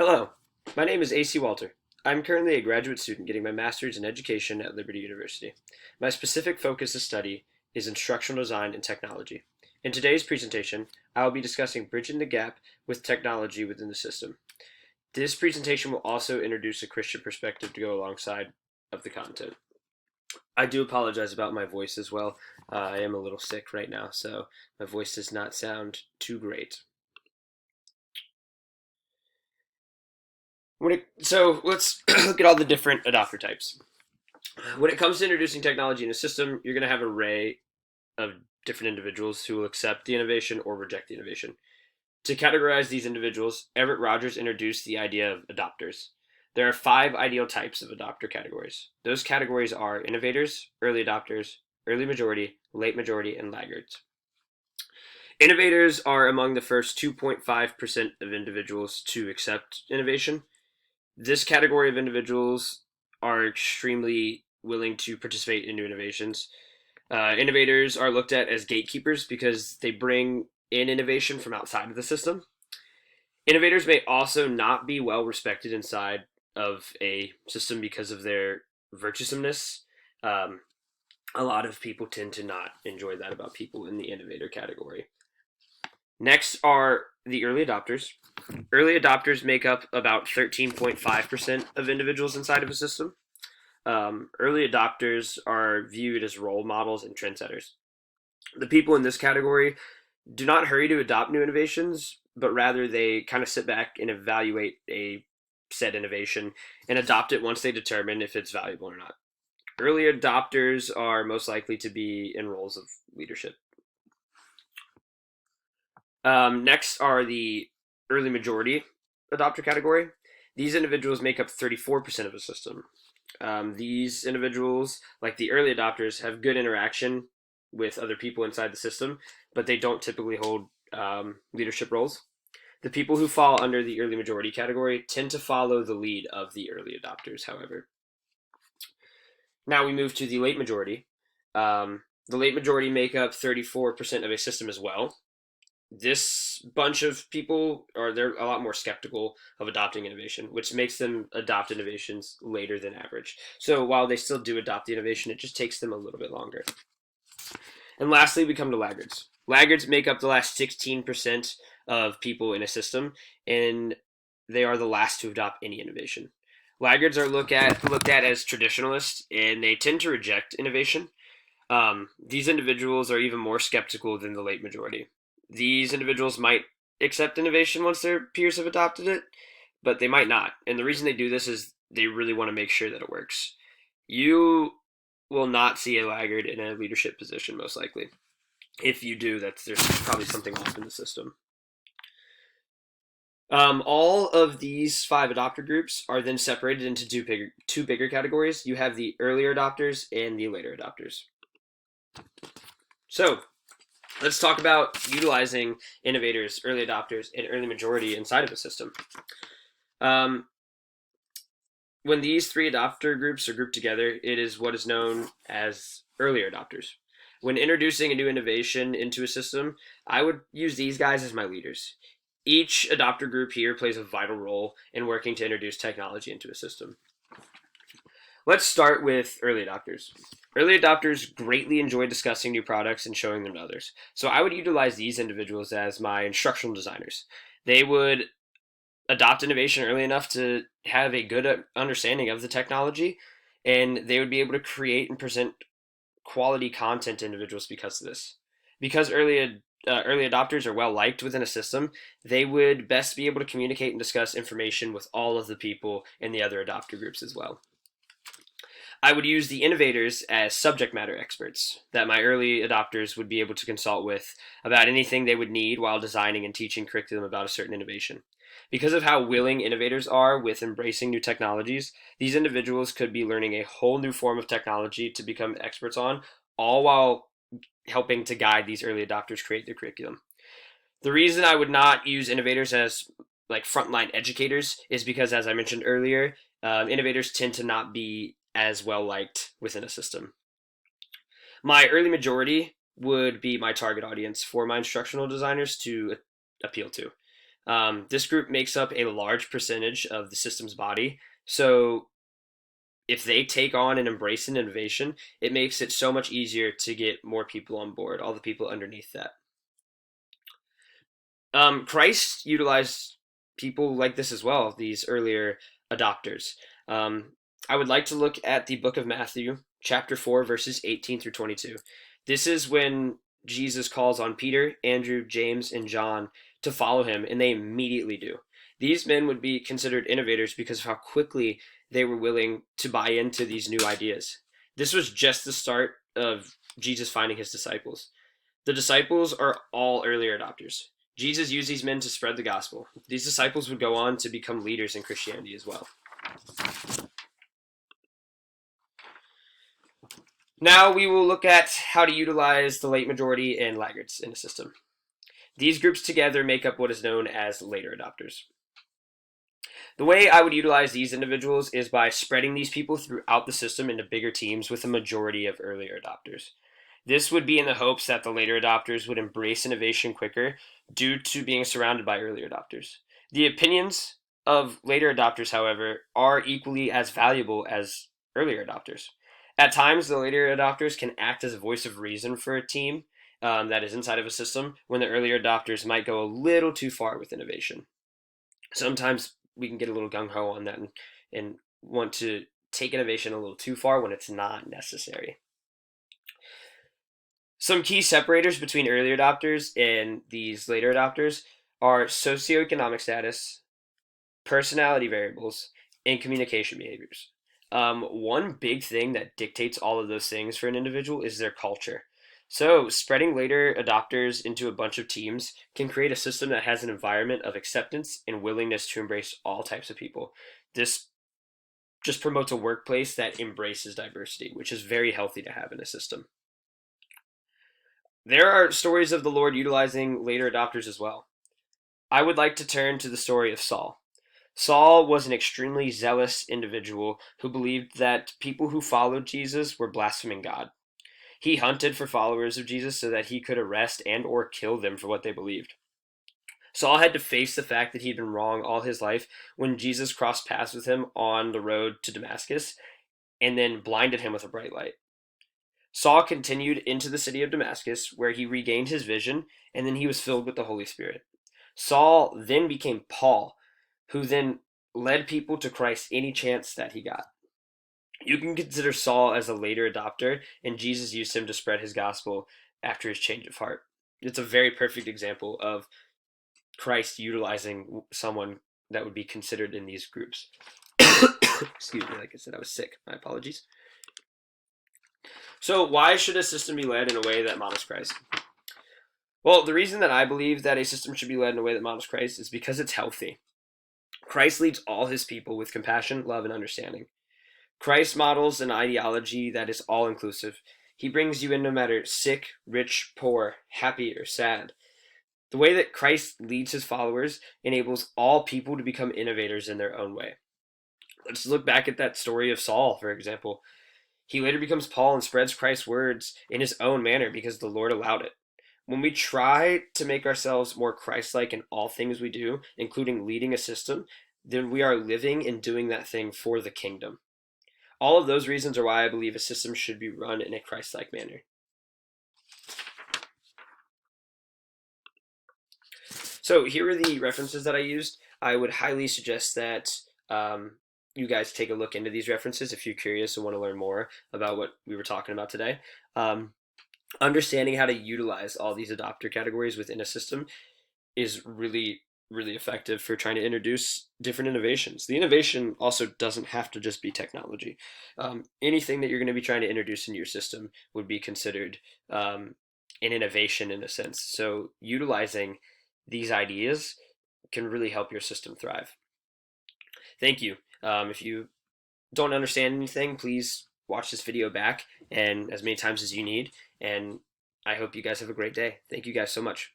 Hello, my name is AC Walter. I'm currently a graduate student getting my master's in education at Liberty University. My specific focus of study is instructional design and technology. In today's presentation, I will be discussing bridging the gap with technology within the system. This presentation will also introduce a Christian perspective to go alongside of the content. I do apologize about my voice as well. I am a little sick right now, so my voice does not sound too great. So let's look at all the different adopter types. When it comes to introducing technology in a system, you're going to have an array of different individuals who will accept the innovation or reject the innovation. To categorize these individuals, Everett Rogers introduced the idea of adopters. There are 5 ideal types of adopter categories. Those categories are innovators, early adopters, early majority, late majority, and laggards. Innovators are among the first 2.5% of individuals to accept innovation. This category of individuals are extremely willing to participate in new innovations. Innovators are looked at as gatekeepers because they bring in innovation from outside of the system. Innovators may also not be well respected inside of a system because of their virtuesomeness. A lot of people tend to not enjoy that about people in the innovator category. Next are the early adopters. Early adopters make up about 13.5% of individuals inside of a system. Early adopters are viewed as role models and trendsetters. The people in this category do not hurry to adopt new innovations, but rather they kind of sit back and evaluate a said innovation and adopt it once they determine if it's valuable or not. Early adopters are most likely to be in roles of leadership. Next are the early majority adopter category. These individuals make up 34% of the system. These individuals, like the early adopters, have good interaction with other people inside the system, but they don't typically hold leadership roles. The people who fall under the early majority category tend to follow the lead of the early adopters, however. Now we move to the late majority. The late majority make up 34% of a system as well. This bunch of people they're a lot more skeptical of adopting innovation, which makes them adopt innovations later than average. So while they still do adopt the innovation, it just takes them a little bit longer. And lastly, we come to laggards. Laggards make up the last 16% of people in a system, and they are the last to adopt any innovation. Laggards are looked at as traditionalists, and they tend to reject innovation. These individuals are even more skeptical than the late majority. These individuals might accept innovation once their peers have adopted it, but they might not. And the reason they do this is they really want to make sure that it works. You will not see a laggard in a leadership position, most likely. If you do, there's probably something off in the system. All of these 5 adopter groups are then separated into two bigger categories. You have the earlier adopters and the later adopters. So let's talk about utilizing innovators, early adopters, and early majority inside of a system. When these 3 adopter groups are grouped together, it is what is known as earlier adopters. When introducing a new innovation into a system, I would use these guys as my leaders. Each adopter group here plays a vital role in working to introduce technology into a system. Let's start with early adopters. Early adopters greatly enjoy discussing new products and showing them to others. So I would utilize these individuals as my instructional designers. They would adopt innovation early enough to have a good understanding of the technology, and they would be able to create and present quality content to individuals because of this. Because early adopters are well liked within a system, they would best be able to communicate and discuss information with all of the people in the other adopter groups as well. I would use the innovators as subject matter experts that my early adopters would be able to consult with about anything they would need while designing and teaching curriculum about a certain innovation. Because of how willing innovators are with embracing new technologies, these individuals could be learning a whole new form of technology to become experts on, all while helping to guide these early adopters create their curriculum. The reason I would not use innovators as like frontline educators is because, as I mentioned earlier, innovators tend to not be as well liked within a system. My early majority would be my target audience for my instructional designers to appeal to. This group makes up a large percentage of the system's body. So if they take on and embrace an innovation, it makes it so much easier to get more people on board, all the people underneath that. Christ utilized people like this as well, these earlier adopters. I would like to look at the book of Matthew, chapter 4, verses 18 through 22. This is when Jesus calls on Peter, Andrew, James, and John to follow him, and they immediately do. These men would be considered innovators because of how quickly they were willing to buy into these new ideas. This was just the start of Jesus finding his disciples. The disciples are all earlier adopters. Jesus used these men to spread the gospel. These disciples would go on to become leaders in Christianity as well. Now we will look at how to utilize the late majority and laggards in a system. These groups together make up what is known as later adopters. The way I would utilize these individuals is by spreading these people throughout the system into bigger teams with a majority of earlier adopters. This would be in the hopes that the later adopters would embrace innovation quicker due to being surrounded by earlier adopters. The opinions of later adopters, however, are equally as valuable as earlier adopters. At times, the later adopters can act as a voice of reason for a team that is inside of a system, when the earlier adopters might go a little too far with innovation. Sometimes we can get a little gung-ho on that and want to take innovation a little too far when it's not necessary. Some key separators between earlier adopters and these later adopters are socioeconomic status, personality variables, and communication behaviors. One big thing that dictates all of those things for an individual is their culture. So spreading later adopters into a bunch of teams can create a system that has an environment of acceptance and willingness to embrace all types of people. This just promotes a workplace that embraces diversity, which is very healthy to have in a system. There are stories of the Lord utilizing later adopters as well. I would like to turn to the story of Saul. Saul was an extremely zealous individual who believed that people who followed Jesus were blaspheming God. He hunted for followers of Jesus so that he could arrest and or kill them for what they believed. Saul had to face the fact that he'd been wrong all his life when Jesus crossed paths with him on the road to Damascus and then blinded him with a bright light. Saul continued into the city of Damascus, where he regained his vision, and then he was filled with the Holy Spirit. Saul then became Paul, who then led people to Christ any chance that he got. You can consider Saul as a later adopter, and Jesus used him to spread his gospel after his change of heart. It's a very perfect example of Christ utilizing someone that would be considered in these groups. Excuse me, like I said, I was sick. My apologies. So why should a system be led in a way that models Christ? Well, the reason that I believe that a system should be led in a way that models Christ is because it's healthy. Christ leads all his people with compassion, love, and understanding. Christ models an ideology that is all-inclusive. He brings you in no matter sick, rich, poor, happy, or sad. The way that Christ leads his followers enables all people to become innovators in their own way. Let's look back at that story of Saul, for example. He later becomes Paul and spreads Christ's words in his own manner because the Lord allowed it. When we try to make ourselves more Christ-like in all things we do, including leading a system, then we are living and doing that thing for the kingdom. All of those reasons are why I believe a system should be run in a Christ-like manner. So here are the references that I used. I would highly suggest that you guys take a look into these references if you're curious and want to learn more about what we were talking about today. Understanding how to utilize all these adopter categories within a system is really, really effective for trying to introduce different innovations. The innovation also doesn't have to just be technology. Anything that you're going to be trying to introduce into your system would be considered an innovation in a sense. So utilizing these ideas can really help your system thrive. Thank you. If you don't understand anything, please watch this video back and as many times as you need. And I hope you guys have a great day. Thank you guys so much.